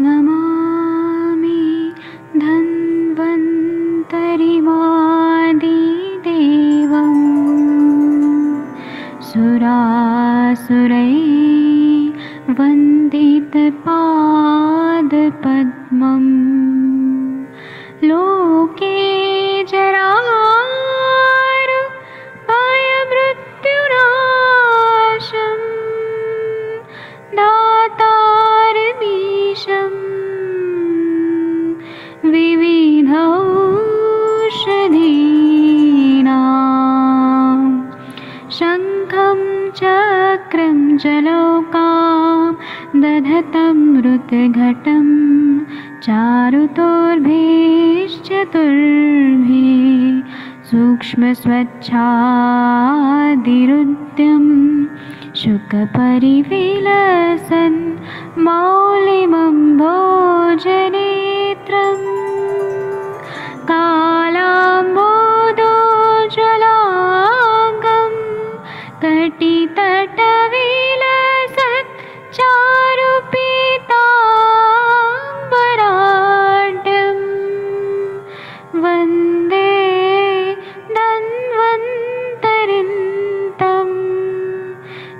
नमामि धन्वन्तरिमादिदेवम् सुरासुरैर्वन्दितपादपद्मम् लोके जरामृत्युनाशम् दातारमीशम् विविधौषधीनां शङ्खं चक्रं जलौकां दधतं मृतघटं चारुतोर्भिश्चतुर्भिः सूक्ष्मस्वच्छादिरुद्यं शुकपरिविलसन् मौलिमम्भोजनेत्रम् कालाम्बोदोज्ज्वलाङ्गं कटितटविलसत् चारुपीताम्बराढ्यं वन्दे धन्वन्तरिन्तं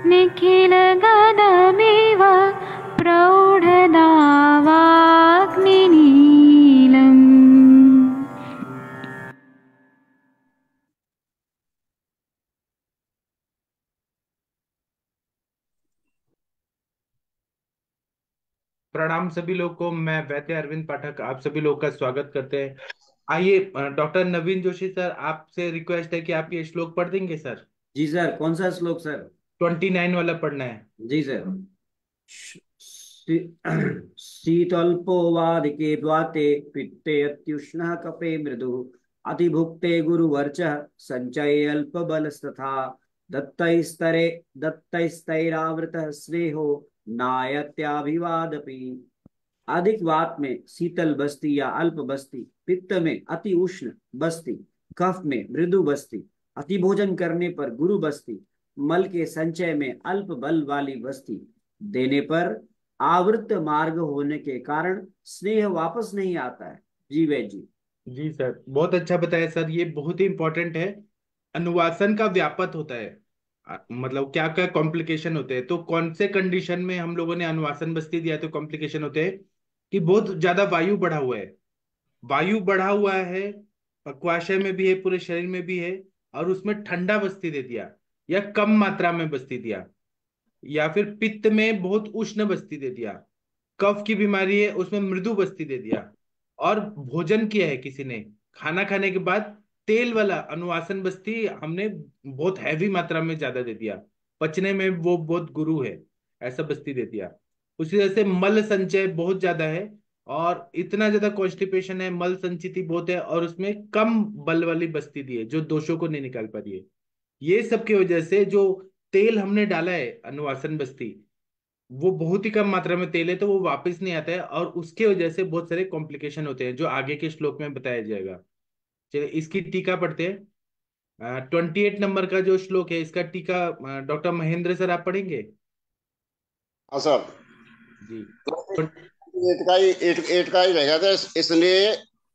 निखिलगदमिव प्रौढदावाग्निनीलम्। प्रणाम सभी लोग को। मैं वैद्य अरविंद पाठक आप सभी लोग का स्वागत करते हैं। आइए डॉक्टर नवीन जोशी सर, आपसे रिक्वेस्ट है कि आप ये श्लोक पढ़ देंगे सर। जी सर। कौन सा श्लोक सर? 29 वाला पढ़ना है। जी सर। शीतल्पो वादिके द्वाते पित्ते अत्युष्णः कपे मृदु अतिभुक्ते गुरुवर्चः संचये अल्पबलस्तथा दत्तैस्तरे दत्तैस्तैरावृतः स्नेहो नायत्याभिवादपि। अधिक वात में शीतल बस्ती या अल्प बस्ती, पित्त में अति उष्ण बस्ती, कफ में मृदु बस्ती, अति भोजन करने पर गुरु बस्ती, मल के संचय में अल्प बल वाली बस्ती देने पर आवृत मार्ग होने के कारण स्नेह वापस नहीं आता है। जी वैद्य जी। जी सर, बहुत अच्छा बताया सर। ये बहुत ही इंपॉर्टेंट है। अनुवासन का व्यापत होता है, मतलब क्या क्या कॉम्प्लिकेशन होते हैं। तो कौन से कंडीशन में हम लोगों ने अनुवासन बस्ती दिया तो कॉम्प्लिकेशन होते हैं कि बहुत ज्यादा वायु बढ़ा हुआ है, वायु बढ़ा हुआ है, पक्वाशय में भी है, पूरे शरीर में भी है, और उसमें ठंडा बस्ती दे दिया या कम मात्रा में बस्ती दिया, या फिर पित्त में बहुत उष्ण बस्ती दे दिया, कफ की बीमारी है उसमें मृदु बस्ती दे दिया, और भोजन किया है किसी ने, खाना खाने के बाद तेल वाला अनुवासन बस्ती हमने बहुत हैवी मात्रा में ज्यादा दे दिया, पचने में वो बहुत गुरु है, ऐसा बस्ती दे दिया। उसी तरह से मल संचय बहुत ज्यादा है, और इतना ज्यादा कॉन्स्टिपेशन है, मल संचिति बहुत है, और उसमें कम बल वाली बस्ती दी है जो दोषों को नहीं निकाल पा रही है। ये सब की वजह से जो तेल हमने डाला है अनुवासन बस्ती, वो बहुत ही कम मात्रा में तेल है, तो वो वापस नहीं आता है, और उसके वजह से बहुत सारे कॉम्प्लिकेशन होते हैं जो आगे के श्लोक में बताया जाएगा। चलिए इसकी टीका पढ़ते हैं। 28 नंबर का जो श्लोक है इसका टीका डॉक्टर महेंद्र सर आप पढ़ेंगे। हाँ सर। जी। तो एटकाई रह जाता है।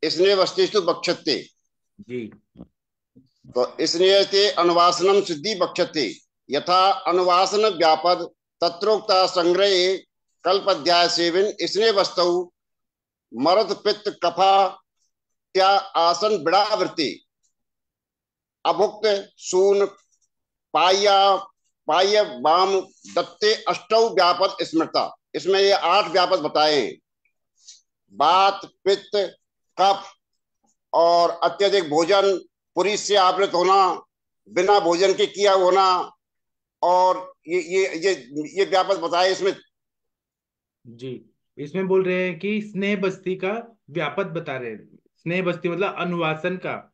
इसने वस्तुस्तु बक्षते। जी। तो इसने ते अनुवासनम सिद्धि बक्षते यथा अनुवासन व्यापद तत्रोक्ता संग्रहे कल्पध्याय सेवन इसने वस्तु मरद पित्त कफा त्या आसन बिड़ावृत्ति अभुक्त सून पाया पाय वाम दत्ते अष्टौ व्यापद स्मृता। इसमें ये 8 व्यापद बताए हैं। वात पित्त कफ और अत्यधिक भोजन, पुरी से आवृत होना, बिना भोजन के किया होना, और ये व्यापद बताए इसमें। जी, इसमें बोल रहे हैं कि स्नेह बस्ती का व्यापक बता रहे हैं। स्नेह बस्ती मतलब अनुवासन का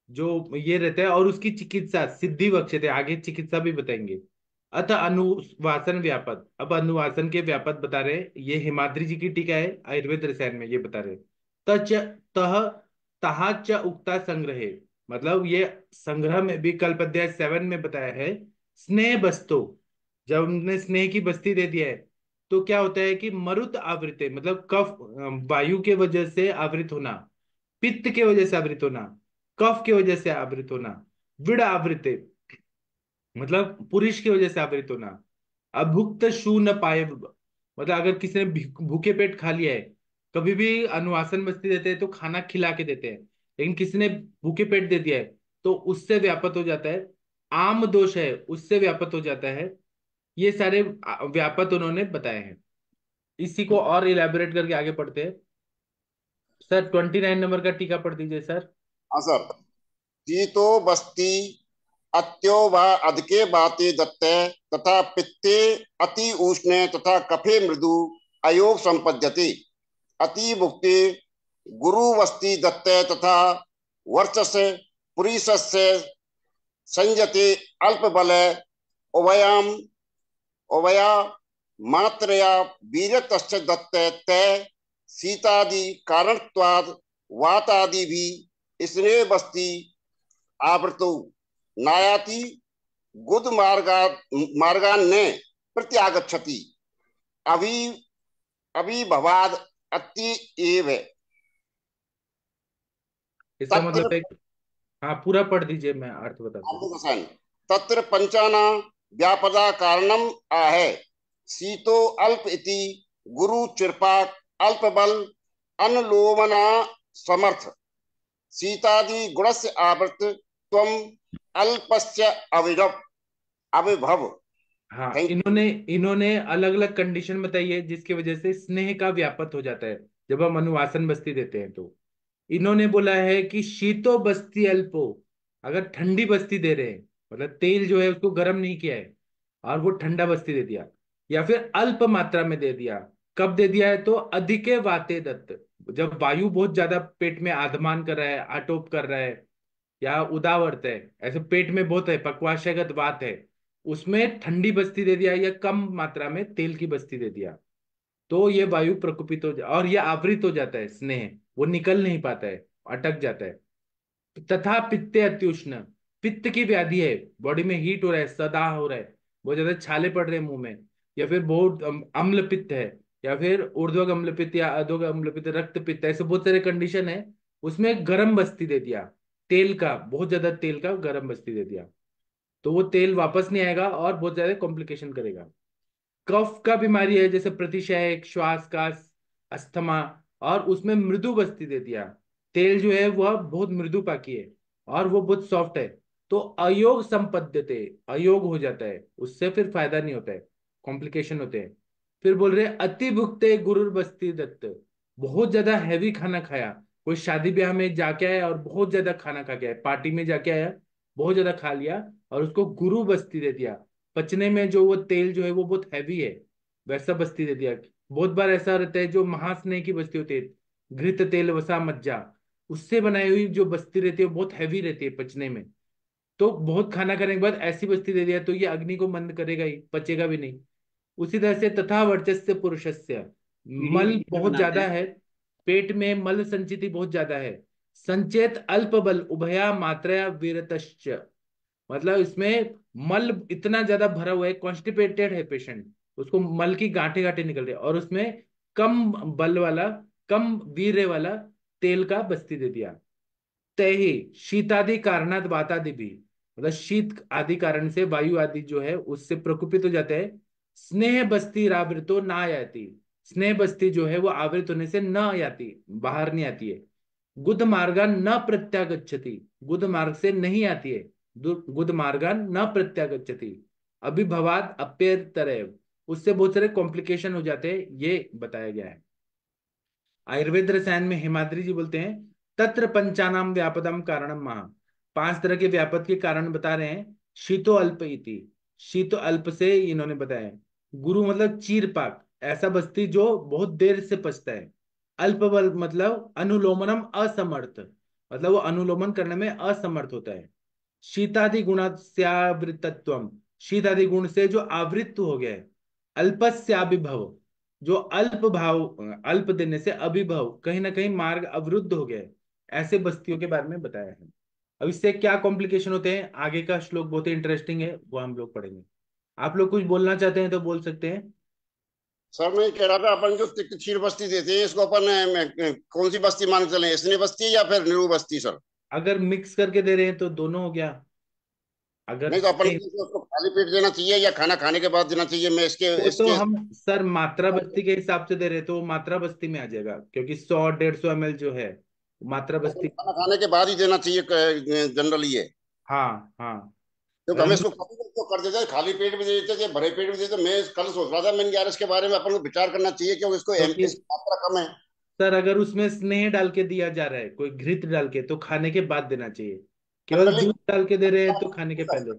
जो ये रहता है, और उसकी चिकित्सा सिद्धि बक्षते, आगे चिकित्सा भी बताएंगे। अतः अनुवासन व्यापक, अब अनुवासन के व्यापक बता रहे हैं। ये हिमाद्री जी की टीका है आयुर्वेद रसायन में, ये बता रहे हैं। तच तह तहा च उक्ता संग्रहे, मतलब ये संग्रह में भी कल्पाध्याय 7 में बताया है। स्नेह बस्तो, जब हमने स्नेह की बस्ती दे दिया है, तो क्या होता है कि मरुत आवृत्ति मतलब कफ, वायु के वजह से आवृत होना, पित्त के वजह से आवृत होना, कफ की वजह से आवृत होना, विड़ आवृत्ति मतलब पुरुष की वजह से आवृत होना, अभुक्त शून्य पाए मतलब अगर किसी ने भूखे पेट खा लिया है, कभी भी अनुवासन बस्ती देते हैं तो खाना खिला के देते हैं, लेकिन किसी ने भूखे पेट दे दिया है तो उससे व्यापत हो जाता है। आम दोष है उससे व्यापत हो जाता है। ये सारे व्यापत उन्होंने बताए हैं। इसी को और इलेबोरेट करके आगे पढ़ते हैं। सर 29 नंबर का टीका पढ़ दीजिए सर। हाँ सर। शीतो बस्ती अत्यो वा अधिके बाते दत्ते तथा पित्ते अति उष्णे तथा कफे मृदु अयोग संपद्यते। अति भुक्ते गुरुवस्ति दत्ते तथा वर्चस पुरीशस्य संयते अल्प बल उभयाम उभया मात्रया वीर्यतश्च दत्ते ते शीतादि कारणत्वाद वातादि भी स्नेह बस्ती आवृतो नायाति गुद मार्गान्ने प्रत्यागच्छति अभी अभिभवाद अति एव इसका तत्र मतलब है, हाँ पूरा पढ़ दीजिए, मैं अर्थ बताता हूँ। तत्र पंचाना व्यापदा कारणम आहे शीतो अल्प इति गुरु चिरपाक अल्प बल अनुलोमना समर्थ शीतादि गुणस्य आवृत त्वम अल्पस्य अविभव अविभव। हाँ, थैंक इन्होंने इन्होंने अलग अलग कंडीशन बताई है जिसकी वजय से स्नेह का व्यापत हो जाता है जब हम अनुवासन बस्ती देते हैं। तो इन्होंने बोला है कि शीतो बस्ती अल्पो, अगर ठंडी बस्ती दे रहे हैं मतलब तेल जो है उसको गर्म नहीं किया है और वो ठंडा बस्ती दे दिया, या फिर अल्प मात्रा में दे दिया। कब दे दिया है? तो अधिके वाते दत्त, जब वायु बहुत ज्यादा पेट में आधमान कर रहा है, आटोप कर रहा है या उदावर्त है, ऐसे पेट में बहुत है, पक्वाशयगत वात है, उसमें ठंडी बस्ती दे दिया या कम मात्रा में तेल की बस्ती दे दिया तो ये वायु प्रकुपित और ये आवृत हो जाता है स्नेह, वो निकल नहीं पाता है, अटक जाता है। तथा पित्ते अत्युष्ण, पित्त की व्याधि है, बॉडी में हीट हो रहा है, सदा हो रहा है, बहुत ज्यादा छाले पड़ रहे हैं मुंह में, या फिर बहुत अम्ल पित्त है, या फिर ऊर्ध्वक अम्ल पित्त या अधोग अम्ल पित्त, रक्त पित्त, ऐसे बहुत सारे कंडीशन है। उसमें गर्म बस्ती दे दिया, तेल का, बहुत ज्यादा तेल का गर्म बस्ती दे दिया तो वो तेल वापस नहीं आएगा और बहुत ज्यादा कॉम्प्लिकेशन करेगा। कफ का बीमारी है जैसे प्रतिशय, श्वास का, अस्थमा, और उसमें मृदु बस्ती दे दिया, तेल जो है वह बहुत मृदु पाकी है और वो बहुत सॉफ्ट है, तो अयोग संपद्यते, अयोग हो जाता है, उससे फिर फायदा नहीं होता है, कॉम्प्लिकेशन होते हैं। फिर बोल रहे अति भुक्ते गुरुर बस्ती दत्त, बहुत ज्यादा हैवी खाना खाया, कोई शादी ब्याह में जाके आया और बहुत ज्यादा खाना खा के आया, पार्टी में जाके आया, बहुत ज्यादा खा लिया और उसको गुरु बस्ती दे दिया, पचने में जो वो तेल जो है वो बहुत हैवी है, वैसा बस्ती दे दिया। बहुत बार ऐसा रहता है जो महास्नेह की बस्ती होती है, घृत तेल वसा मज्जा, उससे बनाई हुई जो बस्ती रहती है वो बहुत हैवी रहती है पचने में, तो बहुत खाना खाने के बाद ऐसी बस्ती दे दिया तो ये अग्नि को मंद करेगा ही, पचेगा भी नहीं। उसी तरह से तथा वर्चस्य पुरुषस्य, पीढ़ी मल लीटर बहुत बनाते ज्यादा हैं। है, पेट में मल संचिति बहुत ज्यादा है, संचेत अल्प बल उभया मात्रया विरतश्च, मतलब इसमें मल इतना ज्यादा भरा हुआ है, कॉन्स्टिपेटेड है पेशेंट, उसको मल की गांठे गांठे निकल रही है, और उसमें कम बल वाला, कम वीर्य वाला तेल का बस्ती दे दिया। तय शीतादि कारणात वातादि भी, मतलब शीत आदि कारण से वायु आदि जो है उससे प्रकुपित हो जाते हैं। स्नेह बस्ती रावृतो ना आती, स्नेह बस्ती जो है वो आवृत होने से न आती, बाहर नहीं आती है। गुद मार्गान न प्रत्यागच्छति, गुद मार्ग से नहीं आती है, गुद मार्गान न प्रत्यागच्छति, अभिभवात अप्यतरेव, उससे बहुत सारे कॉम्प्लिकेशन हो जाते हैं, ये बताया गया है। आयुर्वेद रसायन में हिमाद्री जी बोलते हैं तत्र पंचानाम व्यापदम कारणम महा, 5 तरह के व्यापद के कारण बता रहे हैं। शीतो अल्प इति, शीतो अल्प से इन्होंने बताया। गुरु मतलब चीरपाक, ऐसा बस्ती जो बहुत देर से पचता है। अल्प बल मतलब अनुलोमनम असमर्थ, मतलब वो अनुलोमन करने में असमर्थ होता है। शीतादि गुणास्यावृतत्वम, शीत आदि गुण से जो आवृत्त हो गया है। अल्पस्याभिभव, जो अल्प भाव, अल्प देने से अभिभव, कहीं ना कहीं मार्ग अवरुद्ध हो गया है, ऐसे बस्तियों के बारे में बताया है। अब इससे क्या कॉम्प्लिकेशन होते हैं, आगे का श्लोक बहुत ही इंटरेस्टिंग है, वो हम लोग पढ़ेंगे। आप लोग कुछ बोलना चाहते हैं तो बोल सकते हैं। सर मैं कह रहा था, अपन जो तिक्त क्षीर बस्ती देते हैं, इसको अपन कौन सी बस्ती मान के चले, स्नेह बस्ती या फिर निरू बस्ती सर? अगर मिक्स करके दे रहे हैं तो दोनों हो गया। अगर नहीं तो अपन स्नेह, को उसको खाली पेट देना चाहिए या खाना खाने के बाद देना चाहिए? मैं इसके वो तो इसके हम सर मात्रा बस्ती के हिसाब से दे रहे हैं, तो वो मात्रा बस्ती में आ जाएगा, क्योंकि 100-150 ml जो है मात्रा अपन बस्ती। खाना खाने के बाद ही देना चाहिए जनरली ये। हाँ हाँ। तो अगर हमें हम, इसको खाली पेट तो कर देते हैं, खाली पेट भी दे देते थे, भरे पेट भी देते। मैं कल सोच रहा था, मैंने यार इसके बारे में अपन को विचार करना चाहिए, क्योंकि इसको क्योंकि इसकी मात्रा कम है। सर अगर उसमें स्नेह डाल के दिया जा रहा है, कोई घृत डाल के, तो खाने के बाद देना चाहिए। केवल जनरली दूध डाल के दे रहे हैं तो खाने के पहले।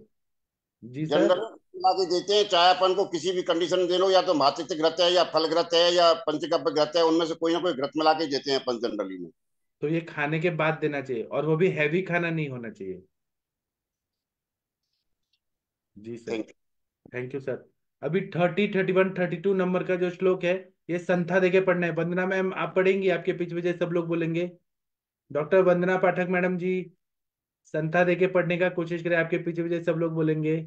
जी सर। जनरली मिला के देते हैं, चाहे अपन को किसी भी कंडीशन में दे लो, या तो भातृत्व घृत है या फल घृत है या पंचकव्य घृत है, उनमें से कोई ना कोई घृत मिला के देते हैं अपन जनरली में। तो ये खाने के बाद देना चाहिए, और वो भी हैवी खाना नहीं होना चाहिए। जी sir. Thank thank you sir. अभी 30, 31, 32 नंबर का जो श्लोक है, ये संथा देके पढ़ना है। वंदना मैम आप पढ़ेंगी, आपके पीछे पीछे सब लोग बोलेंगे। डॉक्टर वंदना पाठक मैडम जी, संथा देके पढ़ने का कोशिश करें, आपके पीछे पीछे सब लोग बोलेंगे।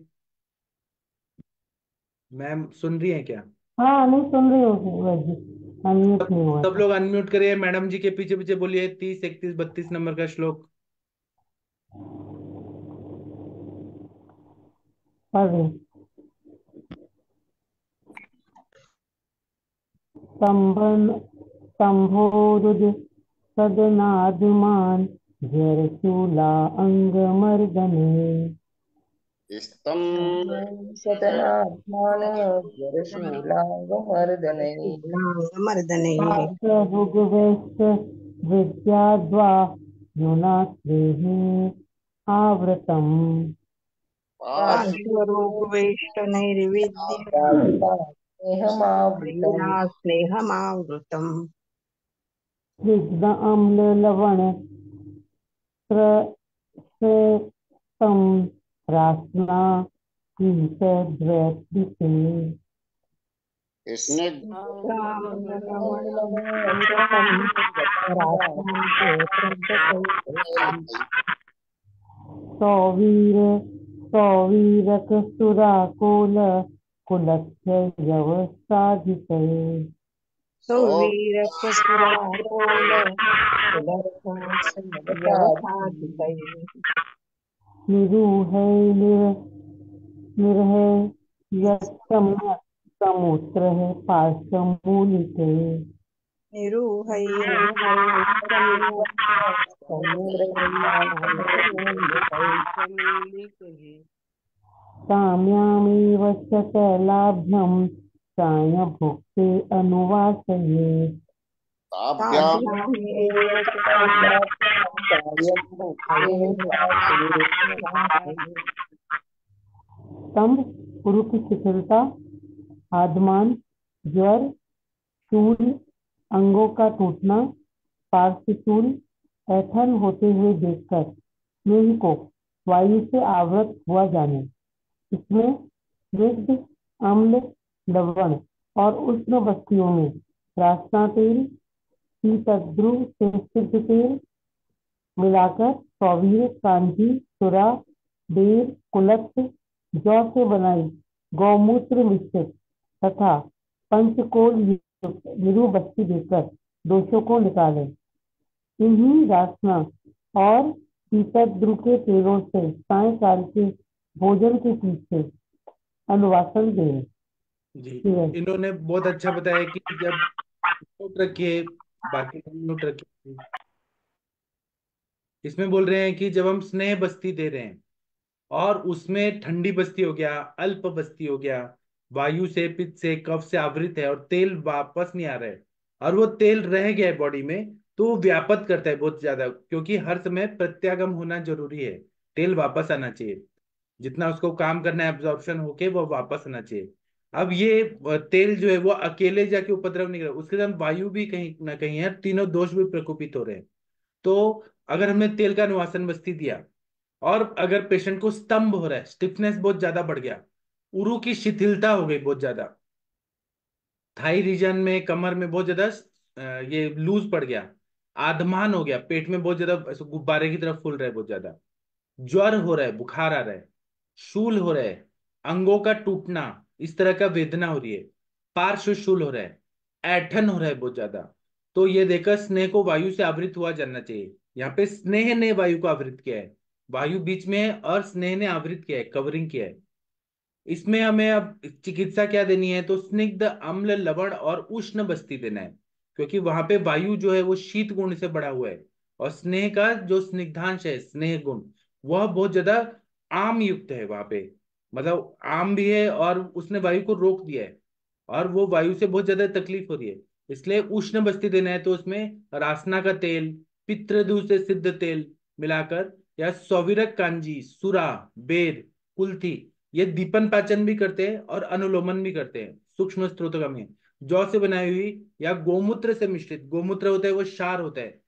मैम सुन रही हैं क्या? हाँ नहीं सुन रही हो वैसे, अनम्यूट सब नहीं हुआ सब था। लोग अनम्यूट करिए, मैडम जी के पीछे पीछे बोलिए। 30, 31, 32 नंबर का श्लोक। पढ़ रही। स्तंभोरुज सदनादिमान जरशूला अंगमर्दने यू। स्तम सतनात्मान जरशूलांगमर्दनैः पार्श्वभुग्वेश्च विद्याद्वा नुनास्तेहि आवृतम् स्नेहमावृतम् स्नेहमावृतम् स्निग्ध अम्ल लवण त्रस्यतम् रास्ना कीशद्वैपिते इसने सौवीर सौवीरक सुराकोल कुलस्य यवसाधिते निरूहै निर्है यस्तम समुत्र पार्श्वमूलिके साम्यामेव च तैलाभ्यं सायभुक्ते अनुवासये ताभ्याम स्तंभ पुरु की शिथिलता, आधमान, ज्वर, शूल, अंगों का टूटना, पार्श्वशूल, ऐंठन होते हुए देखकर स्नेह को वायु से आवृत हुआ जाने। इसमें स्निग्ध, अम्ल, लवण और उष्ण बस्तियों में रासना तेल, शीतद्रुव से सिद्ध तेल मिलाकर सौवीर, कांजी, सुरा, बेर, कुलत्थ, जौ से बनाई गौमूत्र मिश्रित तथा पंचकोल युक्त निरू बस्ती देकर दोषों को निकाले। इन्हीं रासना और शीतद्रुव के तेलों से सायंकाल के भोजन के पीछे अनुवासन दे। जी, इन्होंने बहुत अच्छा बताया कि जब नोट रखिए, बाकी नोट रखिए। इसमें बोल रहे हैं कि जब हम स्नेह बस्ती दे रहे हैं और उसमें ठंडी बस्ती हो गया, अल्प बस्ती हो गया, वायु से, पित्त से, कफ से आवृत है और तेल वापस नहीं आ रहा है, और वो तेल रह गया है बॉडी में, तो वो व्यापत करता है बहुत ज्यादा, क्योंकि हर समय प्रत्यागम होना जरूरी है। तेल वापस आना चाहिए, जितना उसको काम करना है एब्जॉर्प्शन होके वो वापस आना चाहिए। अब ये तेल जो है वो अकेले जाके उपद्रव नहीं कर रहा, उसके साथ वायु भी कहीं ना कहीं है, तीनों दोष भी प्रकोपित हो रहे हैं। तो अगर हमने तेल का अनुवासन बस्ती दिया, और अगर पेशेंट को स्तंभ हो रहा है, स्टिफनेस बहुत ज्यादा बढ़ गया, उरु की शिथिलता हो गई बहुत ज्यादा, थाई रीजन में, कमर में बहुत ज्यादा ये लूज पड़ गया, आधमान हो गया, पेट में बहुत ज्यादा ऐसे गुब्बारे की तरफ फूल रहा है बहुत ज्यादा, ज्वर हो रहा है, बुखार आ रहा है, शूल हो रहा है, अंगों का टूटना, इस तरह का वेदना हो रही है, पार्श्वशूल हो रहा है, ऐंठन हो रहा है बहुत ज्यादा। तो ये देखकर स्नेह को वायु से आवृत हुआ जानना चाहिए। यहाँ पे स्नेह ने वायु को आवृत किया है, वायु बीच में है और स्नेह ने आवृत किया है, कवरिंग किया है। इसमें हमें अब चिकित्सा क्या देनी है, तो स्निग्ध, अम्ल, लवण और उष्ण बस्ती देना है, क्योंकि वहां पे वायु जो है वो शीत गुण से बढ़ा हुआ है, और स्नेह का जो स्निग्धांश है, स्नेह गुण, वह बहुत ज्यादा आम युक्त है वहां पे। मतलब आम भी है और उसने वायु को रोक दिया है, और वो वायु से बहुत ज्यादा तकलीफ हो रही है। इसलिए उष्ण बस्ती देना है, तो उसमें रासना का तेल, पितृदू से सिद्ध तेल मिलाकर, या सौविरक कांजी, सुरा, बेर, कुल्थी, ये दीपन पाचन भी करते हैं और अनुलोमन भी करते हैं, सूक्ष्म स्त्रोतगम है। जौ से बनाई हुई या गोमूत्र से मिश्रित, गोमूत्र होता है वो क्षार होता है,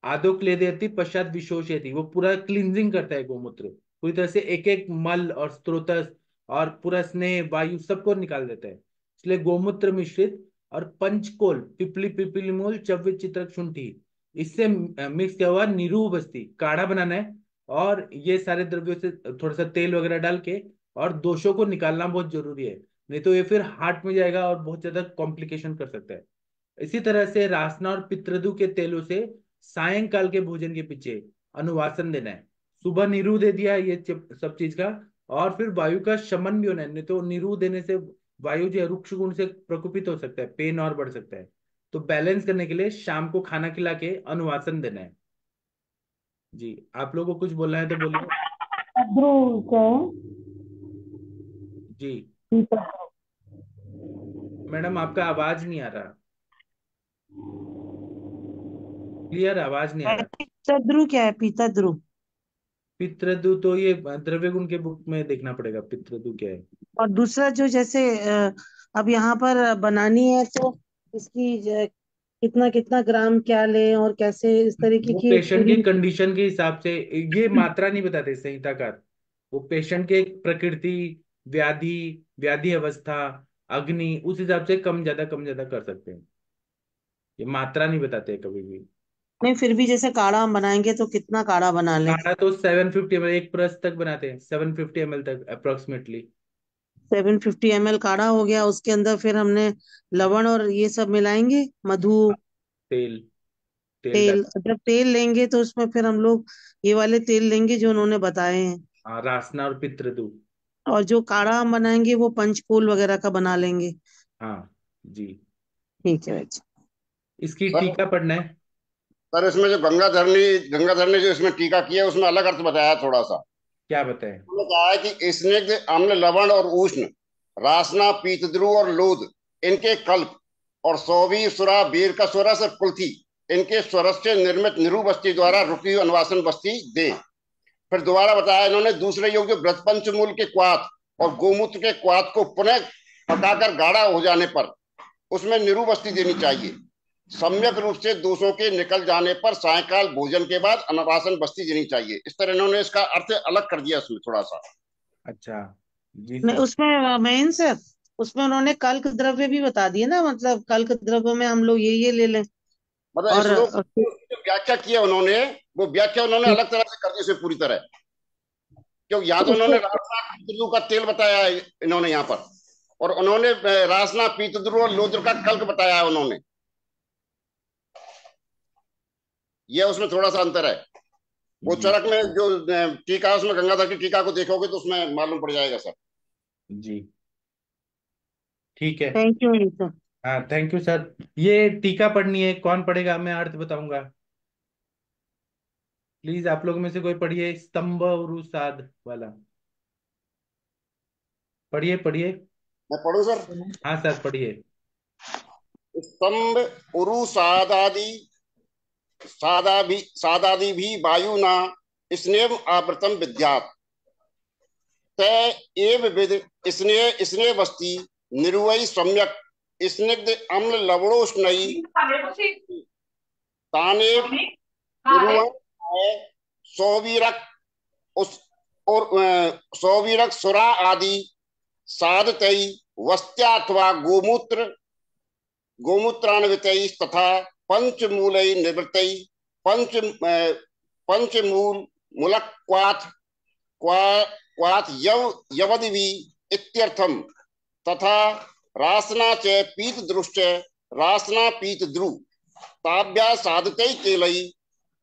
आदो क्लेदयति पश्चात विशोषयति, वो पूरा क्लींजिंग करता है गोमूत्र, पूरी तरह से एक एक मल और स्त्रोतस और पूरा स्नेह वायु सबको निकाल देता है। इसलिए गोमूत्र मिश्रित और पंचकोल, पिपली पिपली मूल, चव्य चित्रक शुंठी, इससे मिक्स किया हुआ निरूह बस्ती काढ़ा बनाना है। और ये सारे द्रव्यों से थोड़ा सा तेल वगैरह डाल के, और दोषों को निकालना बहुत जरूरी है, नहीं तो ये फिर हार्ट में जाएगा और बहुत ज्यादा कॉम्प्लिकेशन कर सकता है। इसी तरह से रासना और पितृदु के तेलों से सायंकाल के भोजन के पीछे अनुवासन देना है। सुबह नीरू दे दिया ये सब चीज का, और फिर वायु का शमन भी होना है, नहीं तो नीरू देने से वायु जो है रुक्ष गुण से प्रकोपित हो सकता है, पेन और बढ़ सकता है। तो बैलेंस करने के लिए शाम को खाना खिला के अनुवासन देना है। जी, आप लोगों को कुछ बोलना है तो बोलिए। ध्रुव क्या है? जी पीतल। मैडम, आपका आवाज नहीं आ रहा, क्लियर आवाज नहीं आ रहा। पितृ क्या है? पितृ पितृदु तो ये द्रव्य गुण के बुक में देखना पड़ेगा, पितृदु क्या है। और दूसरा जो जैसे अब यहाँ पर बनानी है तो इसकी कितना कितना ग्राम क्या लें और कैसे, इस तरीके वो की एक पेशेंट पूरी। की कंडीशन के हिसाब से, ये मात्रा नहीं बताते संहिताकार, वो पेशेंट के प्रकृति, व्याधि, व्याधि अवस्था, अग्नि, उस हिसाब से कम ज्यादा कर सकते हैं, ये मात्रा नहीं बताते कभी भी। नहीं, फिर भी जैसे काढ़ा हम बनाएंगे तो कितना काढ़ा बना लें? काढ़ा तो 750 ml, एक प्रस तक बनाते हैं, 750 ml तक अप्रोक्सीमेटली। 750 ml काढ़ा हो गया, उसके अंदर फिर हमने लवण और ये सब मिलाएंगे, मधु, तेल, तेल डाल। तेल। जब तेल लेंगे तो उसमें फिर हम लोग ये वाले तेल लेंगे जो उन्होंने बताए हैं। हाँ, रासना और पितृदु। और जो काढ़ा हम बनाएंगे वो पंचफूल वगैरह का बना लेंगे। हाँ जी। ठीक है बच्चे। इसकी सर टीका पढ़ना है। सर इसमें जो गंगाधर ने जो इसमें टीका किया उसमें अलग अर्थ बताया थोड़ा सा। क्या बताए? उन्होंने कहा है कि स्निग्ध, अम्ल, लवण और उष्ण, रासना, पीतद्रु और लोध, इनके कल्प, और सौवी, सुरा, बीर का स्वरस और कुल्थी, इनके स्वरस से निर्मित निरू बस्ती द्वारा रुकी हुई अनुवासन बस्ती दे। फिर दोबारा बताया इन्होंने दूसरे योग जो ब्रजपंच मूल के क्वाथ और गोमूत्र के क्वाथ को पुनः पकाकर गाढ़ा हो जाने पर उसमें निरू बस्ती देनी चाहिए। सम्यक रूप से दोषों के निकल जाने पर सायकाल भोजन के बाद अनुवासन बस्ती देनी चाहिए। इस तरह इन्होंने इसका अर्थ अलग कर दिया उसमें थोड़ा सा। अच्छा जी नहीं, सर। उसमें मेन सर, उसमें उन्होंने कल्क द्रव्य भी बता दिए ना, मतलब कल्क द्रव्य में हम लोग ये ले लें। मतलब और श्लोक जो व्याख्या की है उन्होंने, वो व्याख्या उन्होंने अलग तरह से कर दी उसे पूरी तरह। क्योंकि यहाँ तो उसको उन्होंने रासना पीतद्रु का तेल बताया है इन्होंने यहाँ पर, और उन्होंने रासना, पीतद्रु और लोद्र का कल्क बताया है उन्होंने। यह उसमें थोड़ा सा अंतर है। वो जी चरक में जो टीका है उसमें गंगाधर की टीका को देखोगे तो उसमें मालूम पड़ जाएगा सर। जी ठीक है। Thank you sir. हाँ, थैंक यू सर। ये टीका पढ़नी है, कौन पढ़ेगा? मैं अर्थ बताऊंगा। प्लीज आप लोग में से कोई पढ़िए, स्तंभ उरुसाद वाला, पढ़िए पढ़िए। मैं पढ़ू सर? हाँ सर, पढ़िए। स्तंभ उरु सादादि, सादादि भी वायुना स्नेह आवृतम विद्यात्, तय एव विद स्नेह स्नेह बस्ती निर्वयी सम्यक स्निग्ध अम्ल लवणोष्णयी ताने उरुवं सौवीरक उस और सौवीरक सुरा आदि साधतई वस्त्याथवा गोमूत्रान्वितई तथा पंचमूलई निवृत्तई पंच पंचमूल मूलक क्वाथ यवदिवि इत्यर्थम, तथा रासना च पीत दृष्ट रासना पीत द्रु ताभ्या साधते केलई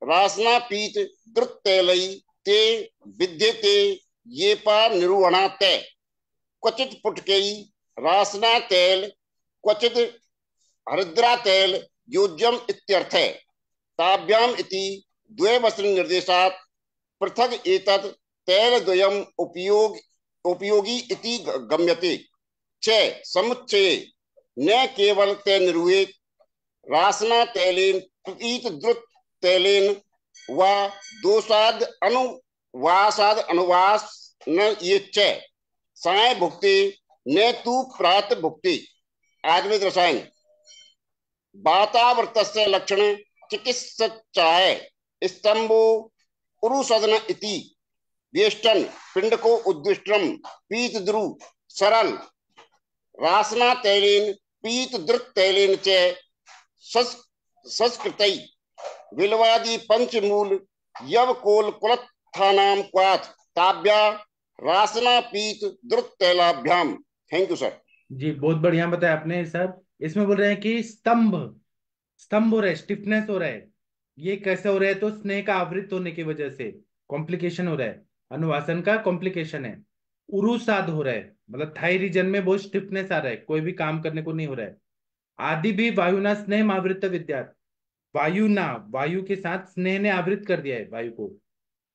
रासना पीत द्रुत तेलई ते विद्यते ये पा निरूवणा ते क्वचित पुटकई रासना तेल क्वचित हरिद्रा तेल योज्यम इत्यर्थे ताभ्याम इति द्वे वचन निर्देशात् पृथक एतत् तेल द्वयम उपयोगी इति गम्यते च समुच्चये न केवल ते निरूहेत रासना तैलेन प्रतीत द्रुत तैलेन व दोषाद अनुवासाद अनुवास न ये च साय भुक्ति न तु प्रात भुक्ति आयुर्वेद रसायन वातावृतस्य लक्षण चिकित्सचाय स्तंभो उरुसदन इति वेष्टन पिंड को उद्दिष्टम पीत द्रु सरल रासना तैलेन पीत द्रुत तैलेन च संस्कृतै विलवादि पंचमूल यवकोल कुलत्थानाम क्वाथ ताभ्या रासना पीत द्रुत तैलाभ्याम। Thank you sir. जी बहुत बढ़िया बताया आपने सर। इसमें बोल रहे हैं कि स्तंभ स्तंभ हो रहा है, स्टिफनेस हो रहा है। ये कैसे हो रहा है? तो स्नेह का आवृत होने की वजह से कॉम्प्लिकेशन हो रहा है, अनुवासन का कॉम्प्लिकेशन है। उरुसाद हो रहा है, मतलब थाई रीजन में बहुत स्टिफनेस आ रहा है, कोई भी काम करने को नहीं हो रहा है। आदि भी वायुना स्नेह आवृत विद्यात, वायु के साथ स्नेह ने आवृत कर दिया है वायु को।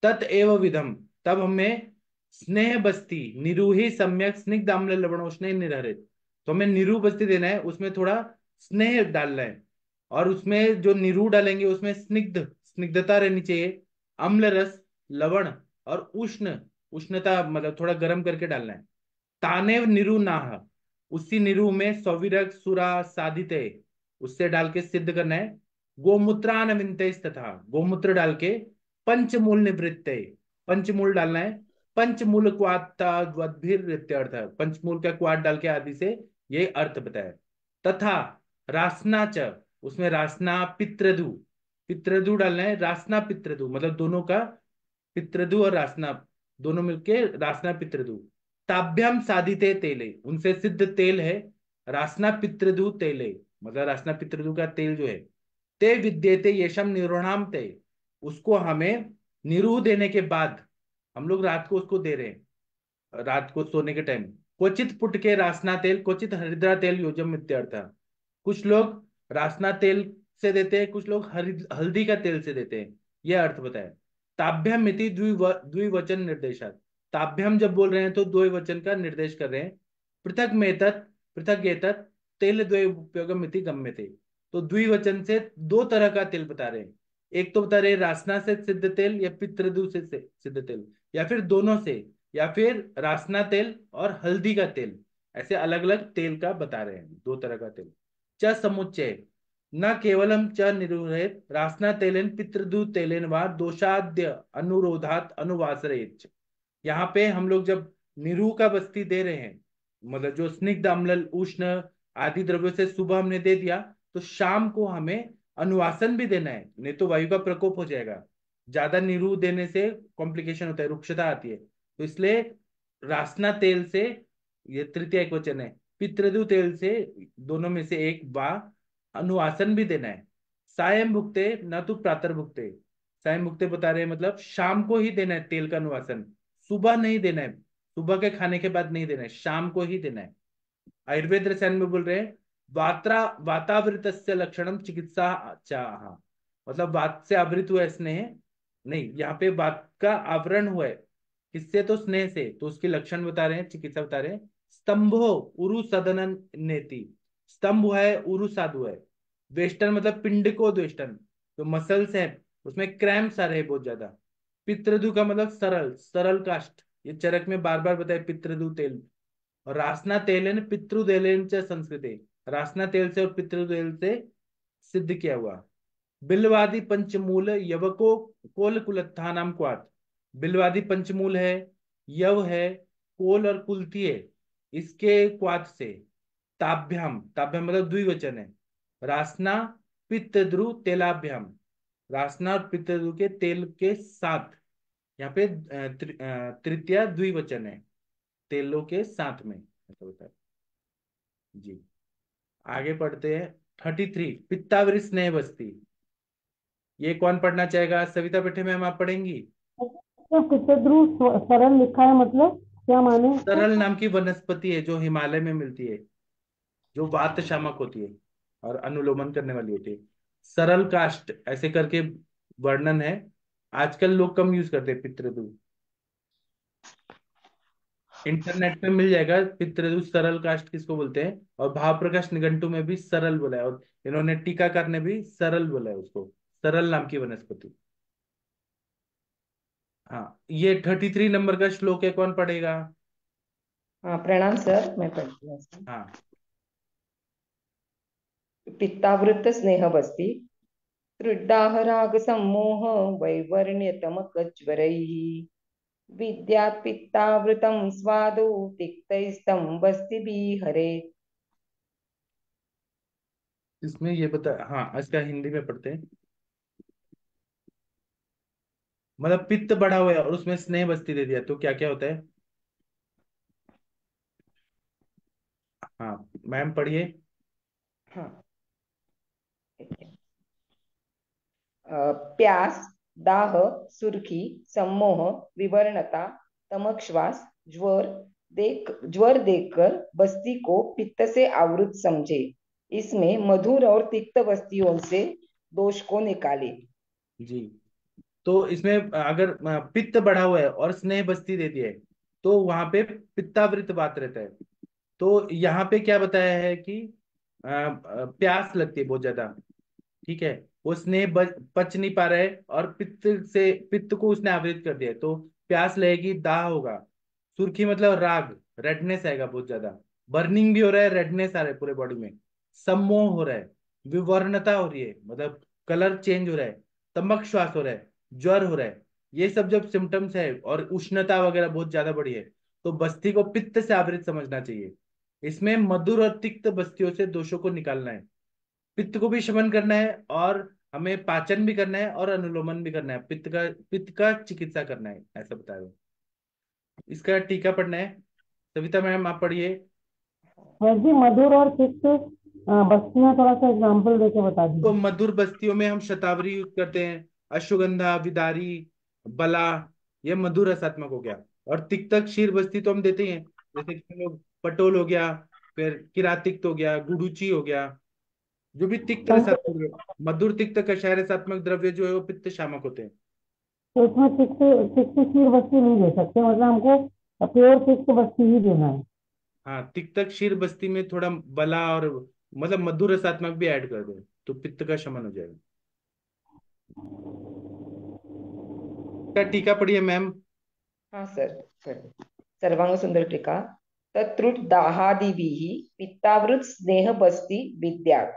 तत एव विधम, तब हमें स्नेह बस्ती निरूही सम्यक स्निग्ध आम्ल लवणोष्ण निरहरित, तो हमें निरू बस्ती देना है, उसमें थोड़ा स्नेह डालना है। और उसमें जो निरू डालेंगे उसमें स्निग्धता रहनी चाहिए, अम्ल रस, लवण और उष्ण, उष्णता मतलब थोड़ा गर्म करके डालना है। तानेव निरू नाह, उसी निरू में सौविरक सुरा साधित, उससे डाल के सिद्ध करना है। गोमूत्रान विनते तथा, गोमूत्र डाल के पंचमूल निवृत्त, पंचमूल डालना है। पंचमूल क्वात्ताद्भिर्यर्थ, पंचमूल का क्वाट डाल के आदि से ये अर्थ बताया। तथा रासना च, उसमें रासना पित्रदु, पित्रदु डालना है। रासना पित्रदु मतलब दोनों का, पित्रदु और रासना दोनों मिलके रासना पित्रदु। ताभ्याम साधिते तेले, उनसे सिद्ध तेल है रासना पित्रदु तेले, मतलब रासना पित्रदु का तेल जो है। ते विद्येते येषम निरूणाम ते, उसको हमें निरूह देने के बाद हम लोग रात को उसको दे रहे हैं, रात को सोने के टाइम। क्वचित पुट के रासना तेल क्वचित हरिद्रा तेल योजम इत्यर्थ, कुछ लोग रासना तेल से देते हैं, कुछ लोग हल्दी का तेल से देते हैं, यह अर्थ बताया। ताभ्यम इति द्विवचन निर्देशात, ताभ्यम जब बोल रहे हैं तो द्विवचन का निर्देश कर रहे हैं। पृथक में तत् पृथक एतत् तेल द्वय उपयोगम इति गम्यते, तो द्विवचन से दो तरह का तेल बता रहे हैं। एक तो बता रहे हैं रासना से सिद्ध तेल या पितृदु से सिद्ध तेल, या फिर दोनों से, या फिर रासना तेल और हल्दी का तेल, ऐसे अलग अलग तेल का बता रहे हैं, दो तरह का तेल। च समुच्चय न केवलम च निरूहेत रासना तेलेन पितृदु तेलेन वा दोषाद्य अनुरोधात अनुवासरेच, यहाँ पे हम लोग जब निरू का बस्ती दे रहे हैं, मतलब जो स्निग्ध अम्ल उष्ण आदि द्रव्यों से सुबह हमने दे दिया, तो शाम को हमें अनुवासन भी देना है, नहीं तो वायु का प्रकोप हो जाएगा। ज्यादा निरू देने से कॉम्प्लिकेशन होता है, रुक्षता आती है, तो इसलिए रासना तेल से, ये तृतीय एक वचन है, पितृदु तेल से, दोनों में से एक बा अनुवासन भी देना है। सायं भुक्ते न तो प्रातः भुक्ते, सायं भुक्ते बता रहे हैं मतलब शाम को ही देना है तेल का अनुवासन, सुबह नहीं देना है, सुबह के खाने के बाद नहीं देना है, शाम को ही देना है। आयुर्वेद रसायन में बोल रहे हैं वातावृत लक्षणम चिकित्सा चाह, मतलब वात से आवृत हुआ है स्नेह, नहीं यहाँ पे वात का आवरण हुआ है, किससे? तो स्नेह से, तो उसके लक्षण बता रहे हैं, चिकित्सा बता रहे हैं। स्तंभो उरु सदन नेति, स्तंभ हुआ है, उरु साध हुआ है। वेष्टन मतलब पिंड को द्वेष्टन, तो मसल्स है उसमें क्रैम्प्स आ रहे हैं बहुत ज्यादा। पितृदु का मतलब सरल, सरल काष्ठ, ये चरक में बार बार बताया पितृदु तेल। और रासना तेलेन पितृदेलेन च संस्कृते, रासना तेल से और पितृदेल से सिद्ध किया हुआ। बिल्वादि पंचमूल यवको कोल कुलत्थानाम क्वाथ, बिल्वादि पंचमूल है, यव है, कोल और कुलती है, इसके क्वाथ से। ताभ्याम, ताभ्याम मतलब द्विवचन है, रासना पितृद्रु तेलाभ्याम, रासना और पितृद्रु के तेल के साथ, यहाँ पे तृतीया द्विवचन है, तेलों के साथ में, ऐसा होता है। जी, आगे पढ़ते हैं। 33, पित्तावृत स्नेह बस्ती। ये कौन पढ़ना चाहेगा? सविता बैठे मैम, आप पढ़ेंगी? तो पितृ सरल लिखा है, मतलब क्या माने इसका? सरल नाम की वनस्पति है जो हिमालय में मिलती है, जो वात शामक होती है और अनुलोमन करने वाली होती है। सरल काष्ट ऐसे करके वर्णन है। आजकल लोग कम यूज करते हैं पितृदु। इंटरनेट पे मिल जाएगा पितृदु सरल काष्ट किसको बोलते हैं, और भाव प्रकाश निघंटु में भी सरल बोला है, और इन्होंने टीकाकार ने भी सरल बोला है उसको, सरल नाम की वनस्पति। हाँ, ये 33 नंबर का श्लोक है, कौन पढ़ेगा? हाँ, प्रणाम सर, मैं पढ़ती हूँ इसको। हाँ। पित्तावृत स्नेह बस्ती तृड्डाह राग सम्मोह वैवर्ण्यतमकज्वरैः विद्यात् पित्तावृतं स्वादो तिक्तैस्तं बस्तिभिः हरेत्। इसमें ये बता, हाँ इसका हिंदी में पढ़ते हैं। मतलब पित्त बढ़ा हुआ है और उसमें स्नेह बस्ती दे दिया तो क्या क्या होता है? हाँ मैम पढ़िए। हाँ, ठीक है। प्यास, दाह, सुर्खी, सम्मोह, विवर्णता, तमकश्वास, ज्वर देखकर बस्ती को पित्त से आवृत समझे। इसमें मधुर और तिक्त बस्तियों से दोष को निकाले। जी, तो इसमें अगर पित्त बढ़ा हुआ है और स्नेह बस्ती दे दिया है तो वहां पे पित्तावृत बात रहता है। तो यहाँ पे क्या बताया है कि प्यास लगती है बहुत ज्यादा, ठीक है, वो स्नेह पच नहीं पा रहा है और पित्त को उसने आवृत कर दिया है, तो प्यास लगेगी, दाह होगा। सुर्खी मतलब राग, रेडनेस आएगा बहुत ज्यादा, बर्निंग भी हो रहा है, रेडनेस आ रहा है पूरे बॉडी में, सम्मोह हो रहा है, विवर्णता हो रही है मतलब कलर चेंज हो रहा है, तमक श्वास हो रहा है, ज्वर हो रहा है। ये सब जब सिम्टम्स है और उष्णता वगैरह बहुत ज्यादा बढ़ी है तो बस्ती को पित्त से आवृत समझना चाहिए। इसमें मधुर और तिक्त बस्तियों से दोषों को निकालना है, पित्त को भी शमन करना है, और हमें पाचन भी करना है और अनुलोमन भी करना है, पित्त का चिकित्सा करना है, ऐसा बता रहे हैं। इसका टीका पढ़ना है। सविता मैम आप पढ़िए। वैसे जी, मधुर और तिक्त बस्तियां थोड़ा सा एग्जाम्पल देके बता तो दीजिए। मधुर बस्तियों में हम शतावरी यूज करते हैं, अश्वगंधा, विदारी, बला, ये मधुर रसात्मक हो गया। और तिक्तक क्षीर बस्ती तो हम देते ही हैं, जैसे कि लोग पटोल हो गया, फिर किरातिक्त हो गया, गुडुची हो गया, जो भी तिक्त तो रसात्मक। मधुर तिक्त कषाय रसात्मक द्रव्य जो है वो पित्त शामक होते हैं। इसमें तिक्त तिक्त क्षीर बस्ती नहीं दे सकते, मतलब हमको प्योर तिक्त बस्ती ही देना है। हाँ, तिक्तक क्षीर बस्ती में थोड़ा बला और मतलब मधुर रसात्मक भी ऐड कर दो तो पित्त का शमन हो जाएगा। क्या टीका पढ़िए मैम। हाँ सर, सर्वांग सुंदर टीका। तत्रुट दाहादिभिः पित्तावृत स्नेह बस्ति विद्यात्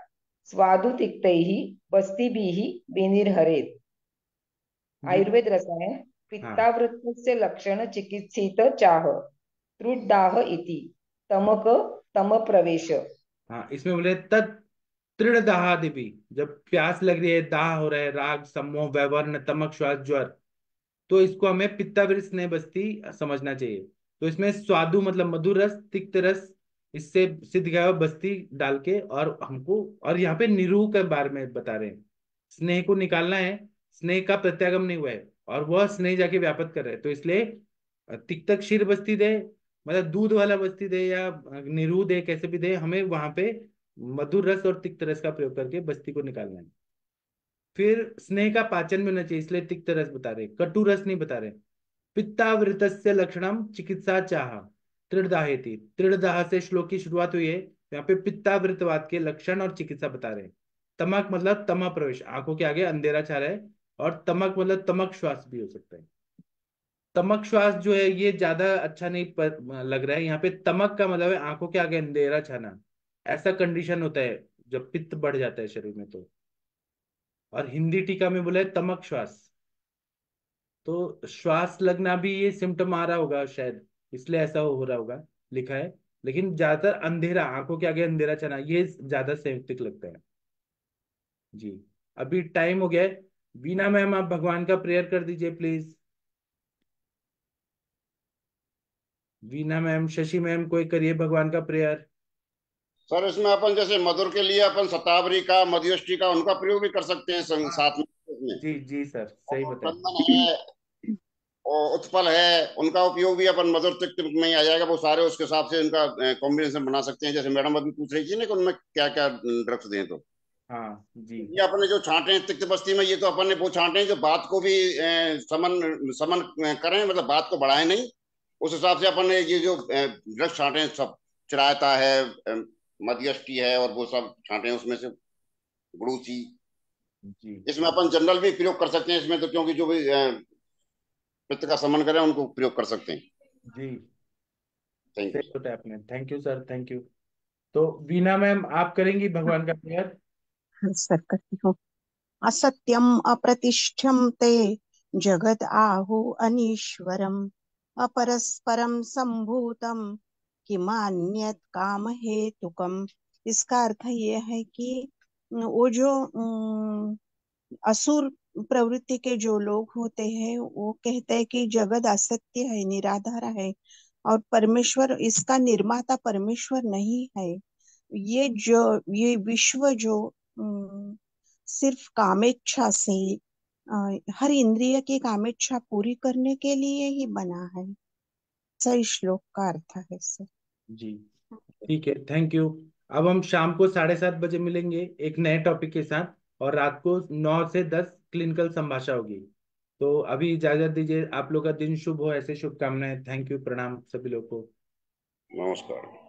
स्वादु तिक्तैः बस्तिभिः विनिर्हरेत्। जी। आयुर्वेद रसायन हाँ। पित्तावृतस्य लक्षण चिकित्सित चाह त्रुटदाह इति तमक तम प्रवेश। हाँ, इसमें बोले तत् तृण दाहादि भी, जब प्यास लग रही है, दाह हो रहा है, राग सम्मोह वैवर्ण तमक श्वास ज्वर, तो इसको हमें पित्तावृत स्नेह बस्ती समझना चाहिए। तो इसमें स्वादु मतलब मधुर रस, तिक्त रस, इससे सिद्ध गया हुआ बस्ती डाल के, और हमको, और यहाँ पे निरूह के बारे में बता रहे हैं, स्नेह को निकालना है, स्नेह का प्रत्यागम नहीं हुआ है और वह स्नेह जाके व्यापक कर रहा है, तो इसलिए तिक्त क्षीर बस्ती दे, मतलब दूध वाला बस्ती दे या निरूह दे, कैसे भी दे, हमें वहां पे मधुर रस और तिक्त रस का प्रयोग करके बस्ती को निकालना है। फिर स्नेह का पाचन में होना चाहिए, इसलिए तिक्त रस बता रहे, कटु रस नहीं बता रहे। पित्तावृतस्य लक्षणम चिकित्सा चाह त्रिदाहेति, त्रिदाह से श्लोक की शुरुआत हुई है, यहाँ पे पित्तावृतवाद के लक्षण और चिकित्सा बता रहे हैं। तमक मतलब तमा प्रवेश, आंखों के आगे अंधेरा छा रहा है, और तमक मतलब तमक श्वास भी हो सकता है। तमक श्वास जो है ये ज्यादा अच्छा नहीं लग रहा है, यहाँ पे तमक का मतलब है आंखों के आगे अंधेरा छाना, ऐसा कंडीशन होता है जब पित्त बढ़ जाता है शरीर में तो। और हिंदी टीका में बोला है तमक श्वास, तो श्वास लगना भी ये सिम्टम आ रहा होगा शायद, इसलिए ऐसा हो रहा होगा, लिखा है। लेकिन ज्यादातर अंधेरा, आंखों के आगे अंधेरा छाना, ये ज्यादा संयुक्तिक लगता है। जी, अभी टाइम हो गया है। बीना मैम आप भगवान का प्रेयर कर दीजिए please. Veena ma'am, Shashi ma'am, कोई करिए भगवान का प्रेयर। सर इसमें अपन जैसे मधुर के लिए अपन शतावरी का, मध्यष्टि का, उनका प्रयोग भी कर सकते हैं हाँ साथ में इसमें। जी जी सर, सही और बताया। चंदन है और उत्पल है, उनका उपयोग भी अपन मधुर तिक्त में ही आ जाएगा। वो सारे उसके हिसाब से उनका कॉम्बिनेशन बना सकते हैं। जैसे मैडम अभी पूछ रही थी ना कि उनमें क्या क्या ड्रग्स दें, तो हाँ जी ये अपने जो छांटे हैं तिक्त बस्ती में, ये तो अपन ने वो छांटे हैं जो बात को भी समन समन करें, मतलब बात को बढ़ाए नहीं। उस हिसाब से अपन ने ये जो ड्रग्स छांटे हैं सब, चिरायता है, मध्यष्टि है, और वो सब छांटे हैं उसमें से गुड़ूची। जी इसमें अपन जनरल भी प्रयोग कर सकते हैं इसमें, तो क्योंकि जो भी पित्त का समन करें उनको प्रयोग कर सकते हैं। जी, थैंक सही यू सर। बताया आपने। Thank you sir, thank you. तो वीना मैम, आप करेंगी भगवान का प्रेयर? सर करती हूँ। असत्यम अप्रतिष्ठम ते जगत आहु अनीश्वरम अपरस्परम संभूतम किमान्यत काम हेतुकम। इसका अर्थ ये है कि वो जो असुर प्रवृत्ति के जो लोग होते हैं वो कहते हैं कि जगत असत्य है, निराधार है, और परमेश्वर इसका निर्माता परमेश्वर नहीं है। ये विश्व जो सिर्फ कामेच्छा से हर इंद्रिय की कामेच्छा पूरी करने के लिए ही बना है। सही श्लोक का अर्थ है सर। जी ठीक है, थैंक यू। अब हम शाम को 7:30 बजे मिलेंगे एक नए टॉपिक के साथ, और रात को 9 से 10 क्लिनिकल संभाषा होगी। तो अभी इजाजत दीजिए, आप लोग का दिन शुभ हो, ऐसे शुभकामनाएं। थैंक यू, प्रणाम सभी लोग को। नमस्कार।